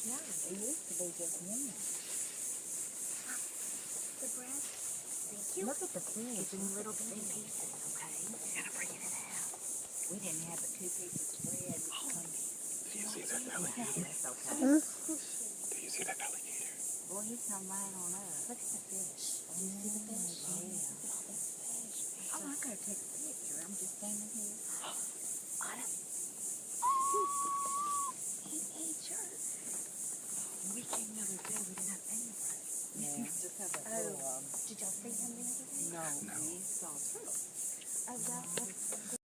No, it used to be just one. The breast. Thank you. Look at the fish. It's in little bitty pieces, okay? You gotta bring it out. We didn't have but 2 pieces spread. Do you see that alligator? That's okay. Do you see that alligator? Boy, he's come right on up. Look at the fish. Do you see the fish? Yeah. Look at all this fish. Oh, I gotta take a picture. I'm just standing here. Autumn. He ate yours. We came the other day. We didn't have any bread. Yeah. Just have a little, Did y'all see him the other day? no, No. we saw turtle. Oh, well,